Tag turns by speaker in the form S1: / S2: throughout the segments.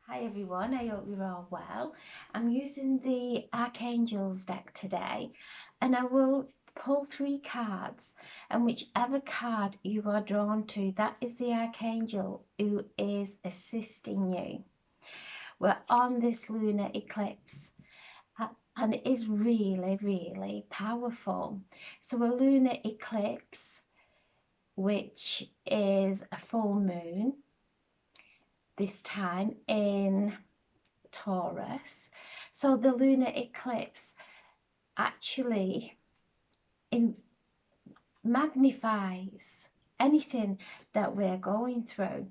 S1: Hi everyone, I hope you're all well. I'm using the Archangels deck today and I will pull 3 cards, and whichever card you are drawn to, that is the Archangel who is assisting you. We're on this lunar eclipse and it is really powerful. So a lunar eclipse, which is a full moon, this time in Taurus. So the lunar eclipse actually magnifies anything that we're going through,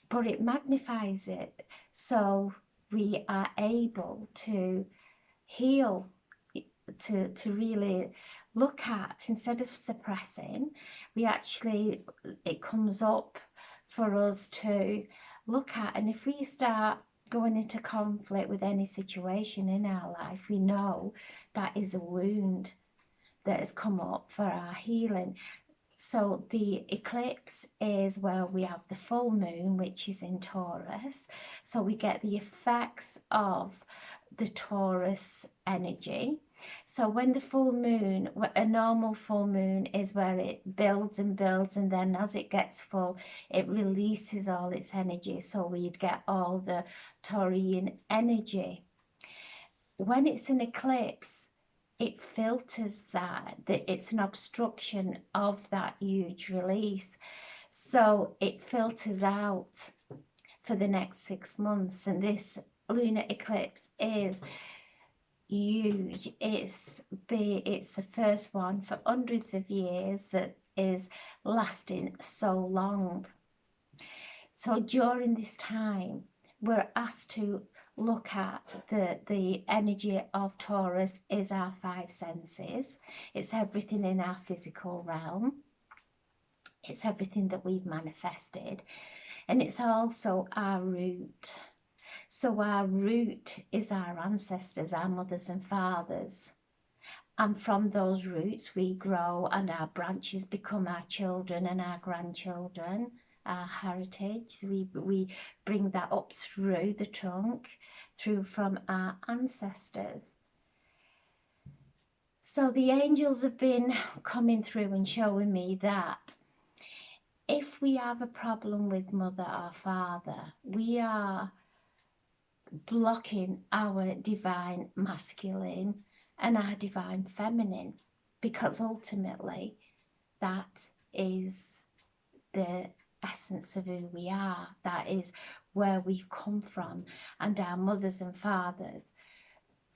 S1: but it magnifies it so we are able to heal, to really look at, instead of suppressing, it comes up for us to look at. And if we start going into conflict with any situation in our life, we know that is a wound that has come up for our healing. So the eclipse is where we have the full moon, which is in Taurus. So we get the effects of the Taurus energy. So when the full moon, a normal full moon is where it builds and builds, and then as it gets full, it releases all its energy. So we'd get all the Taurian energy. When it's an eclipse, it filters that it's an obstruction of that huge release. So it filters out for the next 6 months. And this lunar eclipse is huge. It's the first one for hundreds of years that is lasting so long. So during this time, we're asked to look at the energy of Taurus is our 5 senses. It's everything in our physical realm. It's everything that we've manifested. And it's also our root. So our root is our ancestors, our mothers and fathers. And from those roots we grow, and our branches become our children and our grandchildren, our heritage. We bring that up through the trunk, through from our ancestors. So the angels have been coming through and showing me that if we have a problem with mother or father, we are blocking our divine masculine and our divine feminine, because ultimately that is the essence of who we are. That is where we've come from. And our mothers and fathers,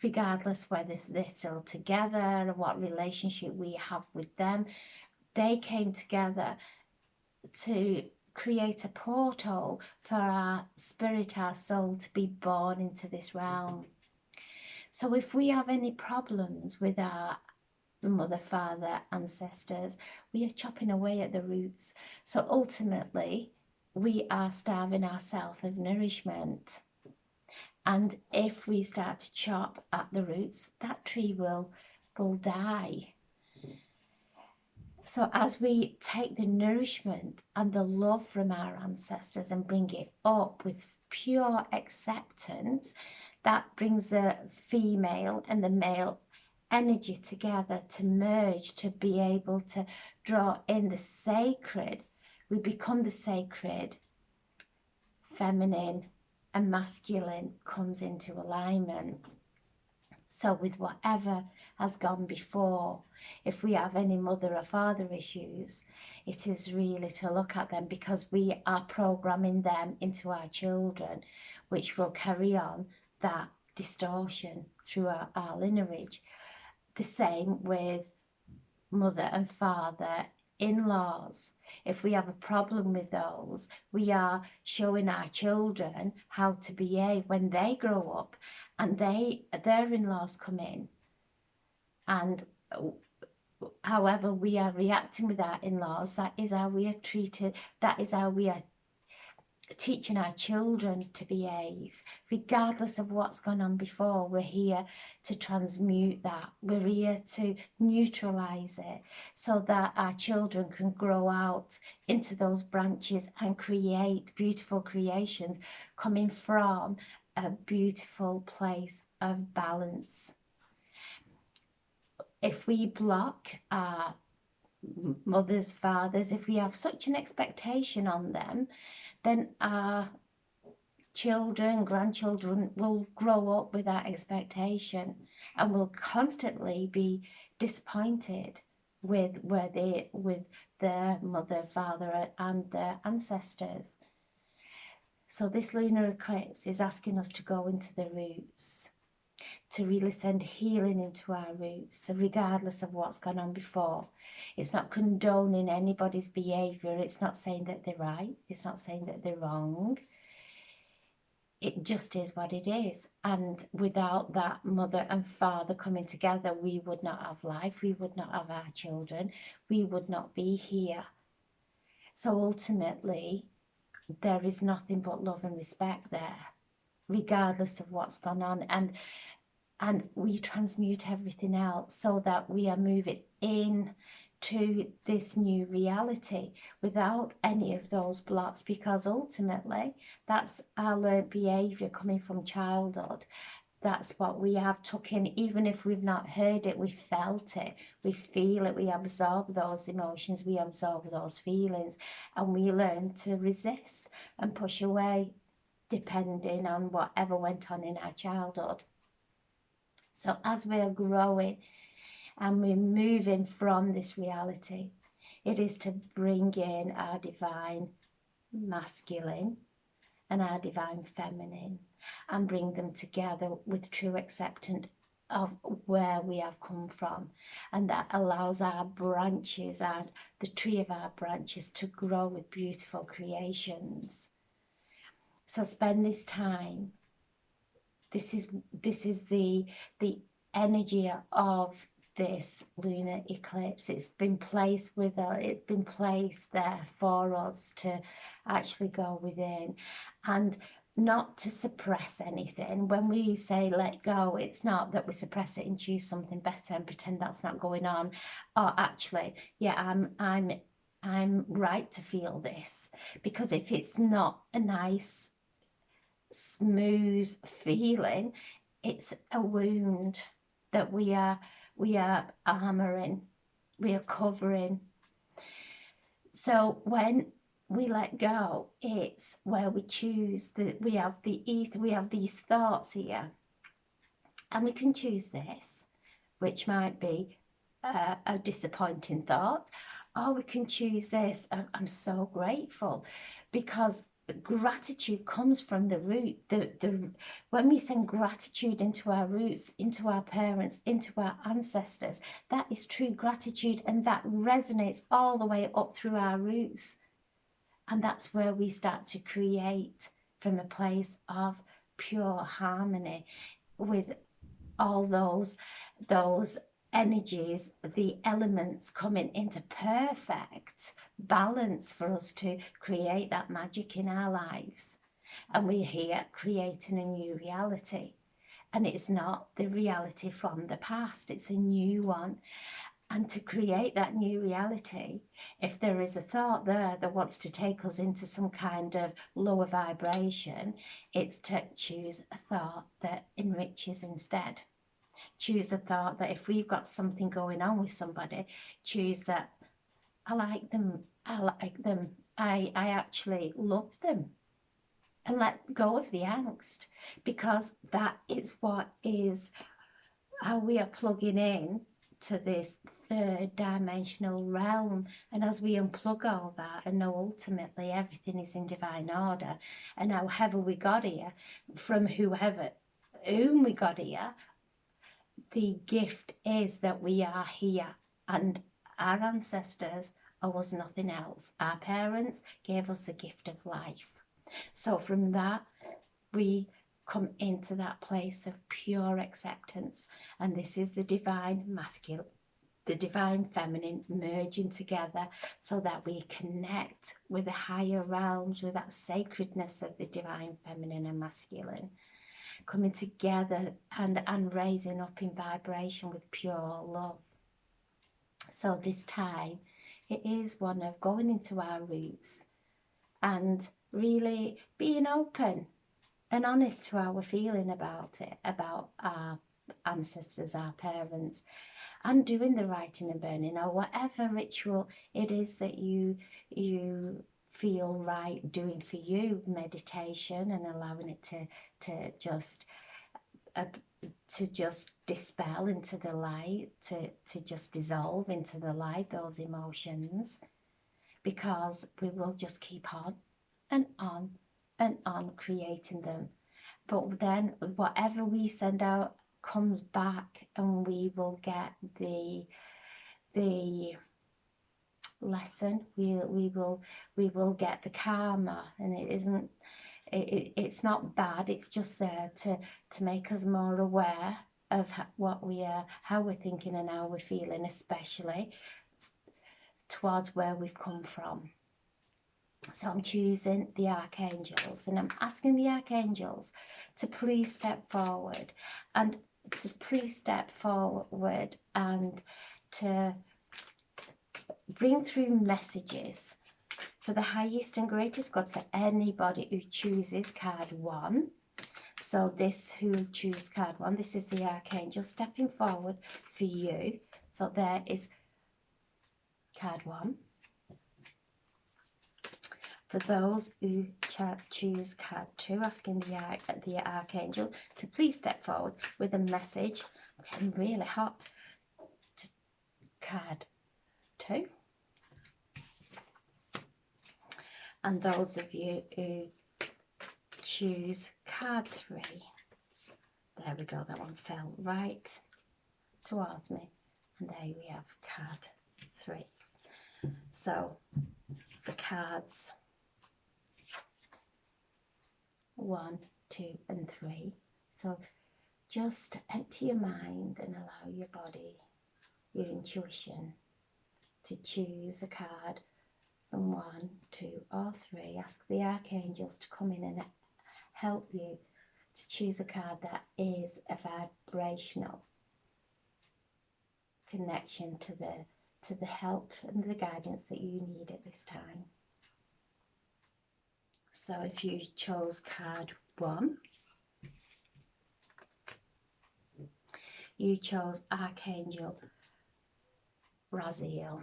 S1: regardless whether they're still together or what relationship we have with them, they came together to create a portal for our spirit, our soul, to be born into this realm. So if we have any problems with our mother, father, ancestors, we are chopping away at the roots. So ultimately, we are starving ourselves of nourishment. And if we start to chop at the roots, that tree will die. So as we take the nourishment and the love from our ancestors and bring it up with pure acceptance, that brings the female and the male energy together to merge, to be able to draw in the sacred. We become the sacred. Feminine and masculine comes into alignment. So with whatever has gone before, if we have any mother or father issues, it is really to look at them, because we are programming them into our children, which will carry on that distortion through our lineage. The same with mother and father, in-laws. If we have a problem with those, we are showing our children how to behave when they grow up and their in-laws come in. And however we are reacting with our in-laws, that is how we are treated, that is how we are teaching our children to behave, regardless of what's gone on before. We're here to transmute that. We're here to neutralize it so that our children can grow out into those branches and create beautiful creations coming from a beautiful place of balance. If we block our mothers, fathers, if we have such an expectation on them, then our children, grandchildren will grow up with that expectation and will constantly be disappointed with their mother, father and their ancestors. So this lunar eclipse is asking us to go into the roots, to really send healing into our roots, so regardless of what's gone on before. It's not condoning anybody's behaviour. It's not saying that they're right. It's not saying that they're wrong. It just is what it is. And without that mother and father coming together, we would not have life. We would not have our children. We would not be here. So ultimately, there is nothing but love and respect there, regardless of what's gone on. And we transmute everything else so that we are moving in to this new reality without any of those blocks, because ultimately that's our learned behaviour coming from childhood. That's what we have took in. Even if we've not heard it, we felt it, we feel it, we absorb those emotions, we absorb those feelings, and we learn to resist and push away depending on whatever went on in our childhood. So as we're growing and we're moving from this reality, it is to bring in our divine masculine and our divine feminine and bring them together with true acceptance of where we have come from. And that allows our branches, the tree of our branches, to grow with beautiful creations. So spend this time. This is the energy of this lunar eclipse. It's been placed it's been placed there for us to actually go within and not to suppress anything. When we say let go, it's not that we suppress it and choose something better and pretend that's not going on. Or actually, yeah, I'm right to feel this, because if it's not a nice smooth feeling, it's a wound that we are armoring, we are covering. So when we let go, it's where we choose that we have the ether, we have these thoughts here, and we can choose this, which might be a disappointing thought, or we can choose this. I'm so grateful, because gratitude comes from the root. When we send gratitude into our roots, into our parents, into our ancestors, that is true gratitude, and that resonates all the way up through our roots. And that's where we start to create from a place of pure harmony with all those energies, the elements coming into perfect balance for us to create that magic in our lives. And we're here creating a new reality. And it's not the reality from the past, it's a new one. And to create that new reality, if there is a thought there that wants to take us into some kind of lower vibration, it's to choose a thought that enriches instead. Choose a thought that if we've got something going on with somebody, choose that I like them, I actually love them, and let go of the angst, because that is what is how we are plugging in to this third dimensional realm. And as we unplug all that and know ultimately everything is in divine order, and however we got here, from whom we got here, the gift is that we are here, and our ancestors owe us nothing else. Our parents gave us the gift of life. So from that, we come into that place of pure acceptance. And this is the divine masculine the divine feminine merging together so that we connect with the higher realms, with that sacredness of the divine feminine and masculine, coming together and raising up in vibration with pure love. So this time it is one of going into our roots and really being open and honest to how we're feeling about it, about our ancestors, our parents, and doing the writing and burning, or whatever ritual it is that you feel right doing for you, meditation, and allowing it to just dispel into the light, to just dissolve into the light, those emotions, because we will just keep on and on and on creating them. But then whatever we send out comes back, and we will get the lesson. We will get the karma, and it's not bad. It's just there to make us more aware of what we are, how we're thinking, and how we're feeling, especially towards where we've come from. So I'm choosing the Archangels, and I'm asking the Archangels to please step forward and to bring through messages for the highest and greatest good for anybody who chooses card 1. So this, who choose card 1, this is the Archangel stepping forward for you. So there is card 1. For those who choose card 2, asking the Archangel to please step forward with a message. I'm getting really hot. To card 2. And those of you who choose card 3, there we go, that one fell right towards me. And there we have card 3. So the cards 1, 2 and 3. So just empty your mind and allow your body, your intuition, to choose a card from 1, 2 or 3. Ask the Archangels to come in and help you to choose a card that is a vibrational connection to the help and the guidance that you need at this time. So if you chose card 1, you chose Archangel Raphael.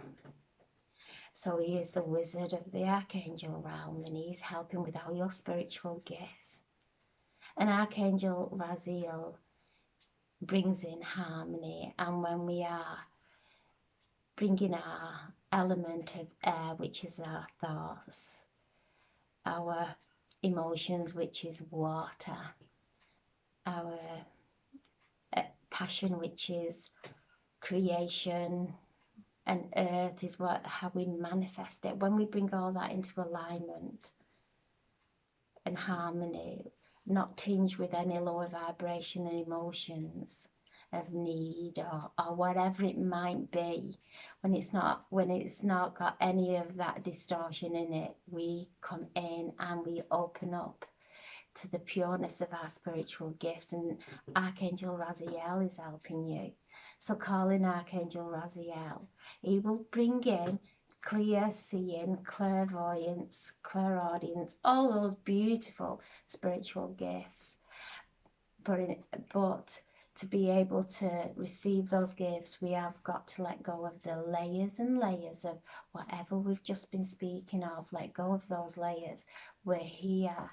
S1: So he is the wizard of the Archangel realm, and he's helping with all your spiritual gifts. And Archangel Raphael brings in harmony, and when we are bringing our element of air, which is our thoughts, our emotions, which is water, our passion, which is creation, and earth is how we manifest it. When we bring all that into alignment and harmony, not tinged with any lower vibration and emotions of need or whatever it might be, when it's not got any of that distortion in it, we come in and we open up to the pureness of our spiritual gifts, and Archangel Raphael is helping you. So call in Archangel Raphael. He will bring in clear seeing, clairvoyance, clairaudience, all those beautiful spiritual gifts. But to be able to receive those gifts, we have got to let go of the layers and layers of whatever we've just been speaking of. Let go of those layers. We're here,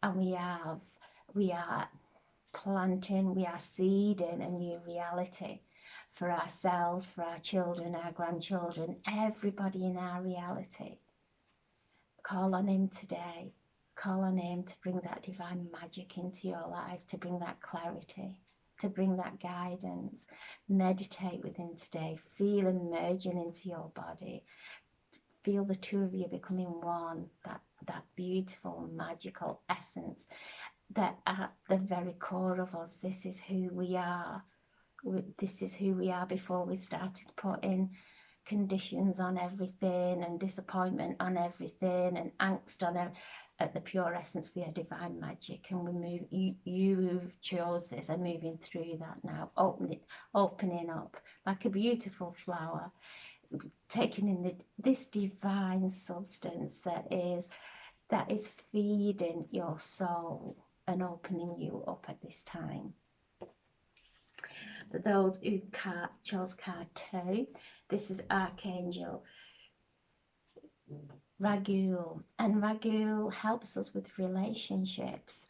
S1: and we are planting, we are seeding a new reality for ourselves, for our children, our grandchildren, everybody in our reality. Call on him today. Call on him to bring that divine magic into your life, to bring that clarity, to bring that guidance. Meditate with him today. Feel him merging into your body. Feel the two of you becoming one, that beautiful, magical essence that at the very core of us, this is who we are. this is who we are before we started putting conditions on everything and disappointment on everything and angst on it. At the pure essence, we are divine magic, and we move. You've chose this and moving through that now, opening up like a beautiful flower, taking in this divine substance that is feeding your soul and opening you up at this time. For those who chose card 2, this is Archangel Ragnar, and Ragnar helps us with relationships.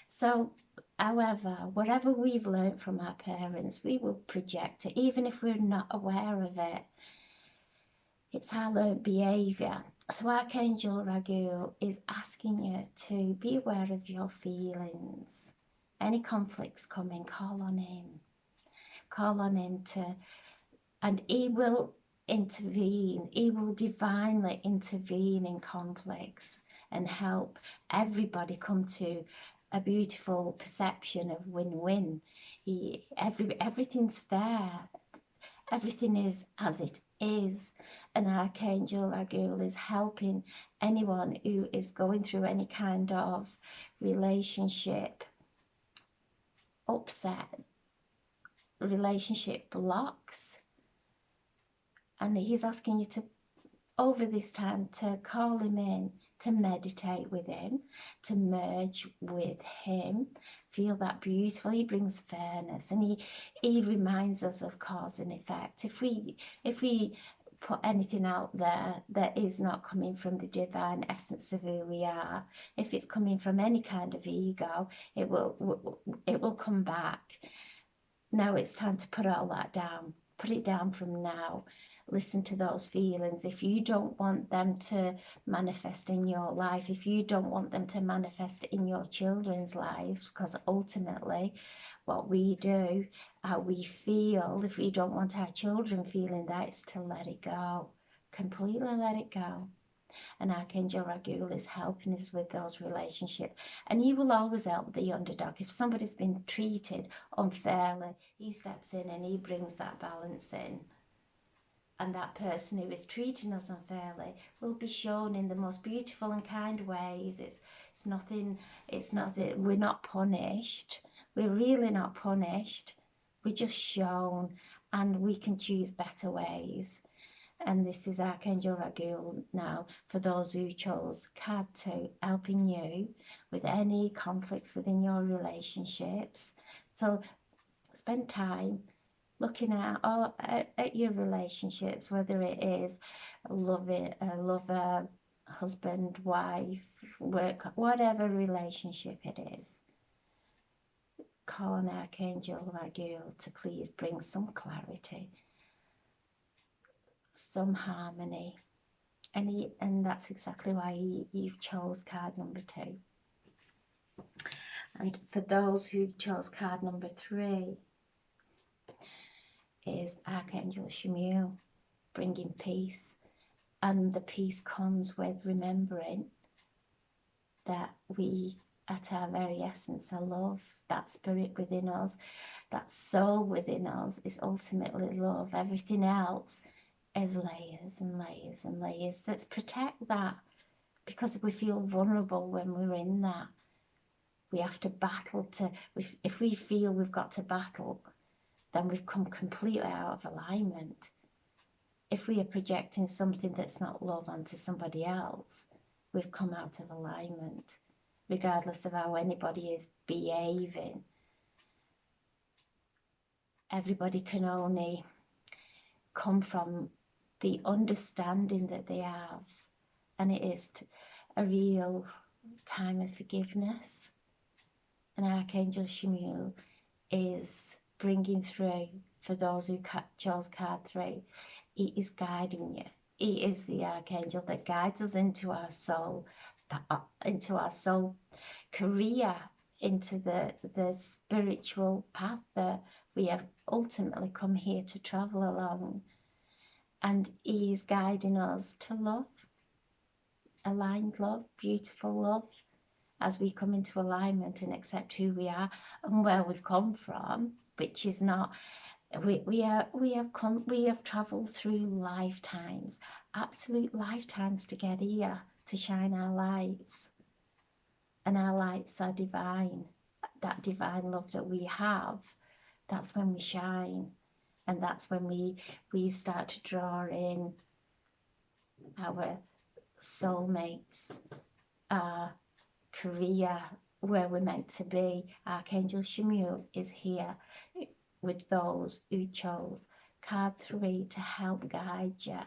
S1: So, however, whatever we've learned from our parents, we will project it, even if we're not aware of it. It's our learned behaviour. So Archangel Ragnar is asking you to be aware of your feelings. Any conflicts coming, call on him. Call on him and he will intervene. He will divinely intervene in conflicts and help everybody come to a beautiful perception of win-win. Everything's fair. Everything is as it is. And Archangel Ragnar is helping anyone who is going through any kind of relationship upset, relationship blocks, and he's asking you to, over this time, to call him in, to meditate with him, to merge with him, feel that beautiful. He brings fairness, and he reminds us of cause and effect. If we put anything out there that is not coming from the divine essence of who we are, if it's coming from any kind of ego, it will come back. Now it's time to put all that down. Put it down from now. Listen to those feelings. If you don't want them to manifest in your life, if you don't want them to manifest in your children's lives, because ultimately what we do, how we feel, if we don't want our children feeling that, it's to let it go. Completely let it go. And Archangel Ragnar is helping us with those relationships. And he will always help the underdog. If somebody's been treated unfairly, he steps in and he brings that balance in. And that person who is treating us unfairly will be shown in the most beautiful and kind ways. It's nothing, we're not punished. We're really not punished. We're just shown, and we can choose better ways. And this is Archangel Ragnar now, for those who chose card 2, helping you with any conflicts within your relationships. So spend time looking at your relationships, whether it is a lover, husband, wife, work, whatever relationship it is. Call on Archangel Ragnar to please bring some clarity, some harmony, and that's exactly why you've chose card number 2. And for those who chose card number 3, is Archangel Shmuel, bringing peace. And the peace comes with remembering that we, at our very essence, are love. That spirit within us, that soul within us, is ultimately love. Everything else is layers and layers and layers. Let's protect that, because we feel vulnerable when we're in that. We have to battle if we feel we've got to battle, then we've come completely out of alignment. If we are projecting something that's not love onto somebody else, we've come out of alignment, regardless of how anybody is behaving. Everybody can only come from the understanding that they have, and it is a real time of forgiveness. And Archangel Shmuel is bringing through, for those who chose card 3, he is guiding you. He is the Archangel that guides us into our soul career, into the spiritual path that we have ultimately come here to travel along. And he is guiding us to love, aligned love, beautiful love, as we come into alignment and accept who we are and where we've come from, which is not We have travelled through lifetimes, absolute lifetimes, to get here to shine our lights, and our lights are divine. That divine love that we have, that's when we shine, and that's when we start to draw in our soulmates, our career, where we're meant to be. Archangel Shmuel is here with those who chose card 3 to help guide you,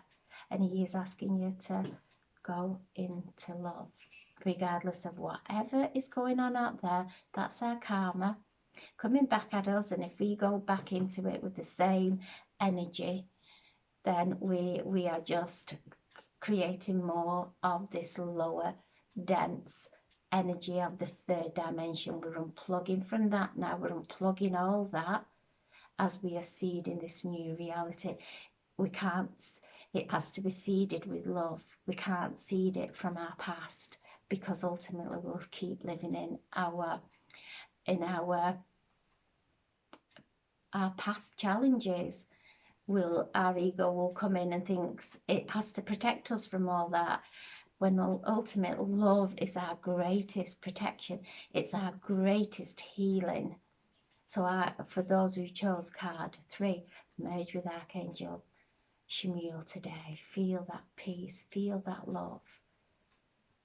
S1: and he is asking you to go into love regardless of whatever is going on out there. That's our karma coming back at us, and if we go back into it with the same energy, then we are just creating more of this lower dense energy of the third dimension. We're unplugging from that now. We're unplugging all that as we are seeding this new reality. We can't, it has to be seeded with love. We can't seed it from our past, because ultimately we'll keep living in our past challenges. Our ego will come in and thinks it has to protect us from all that, when ultimate love is our greatest protection. It's our greatest healing. So for those who chose card 3, merge with Archangel Shmuel today. Feel that peace, feel that love.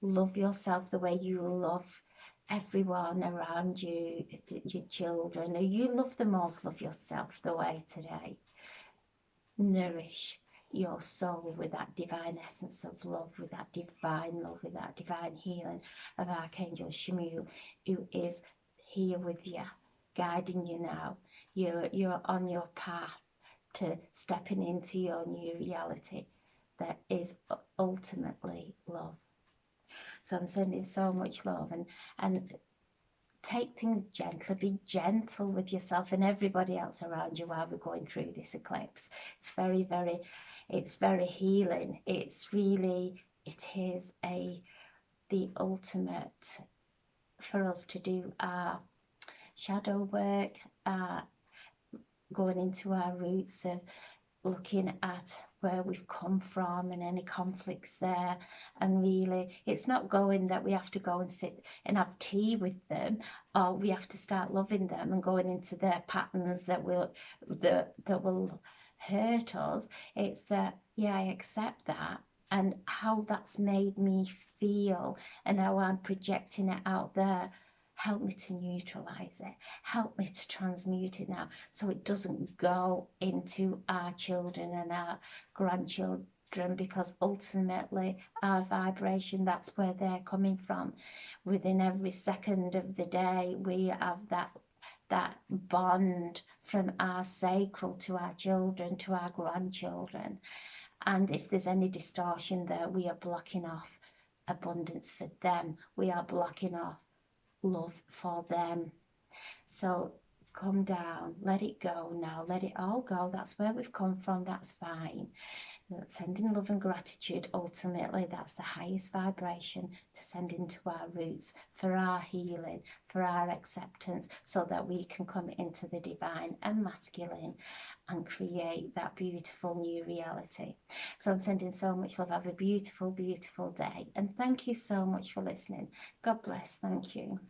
S1: Love yourself the way you love everyone around you, your children, who you love the most. Love yourself the way today. Nourish your soul with that divine essence of love, with that divine love, with that divine healing of Archangel Shmuel, who is here with you, guiding you now. You're on your path to stepping into your new reality that is ultimately love. So I'm sending so much love, and take things gently. Be gentle with yourself and everybody else around you while we're going through this eclipse. It's very healing. It is the ultimate for us to do our shadow work, going into our roots of looking at where we've come from and any conflicts there. And really, it's not going that we have to go and sit and have tea with them, or we have to start loving them and going into their patterns that will hurt us. It's that, yeah, I accept that, and how that's made me feel and how I'm projecting it out there. Help me to neutralize it. Help me to transmute it now, so it doesn't go into our children and our grandchildren, because ultimately our vibration, that's where they're coming from. Within every second of the day, we have that bond from our sacral to our children, to our grandchildren. And if there's any distortion there, we are blocking off abundance for them. We are blocking off love for them. So come down, let it go now, let it all go. That's where we've come from, that's fine. Sending love and gratitude, ultimately that's the highest vibration to send into our roots for our healing, for our acceptance, so that we can come into the divine and masculine and create that beautiful new reality. So I'm sending so much love. Have a beautiful, beautiful day, and thank you so much for listening. God bless. Thank you.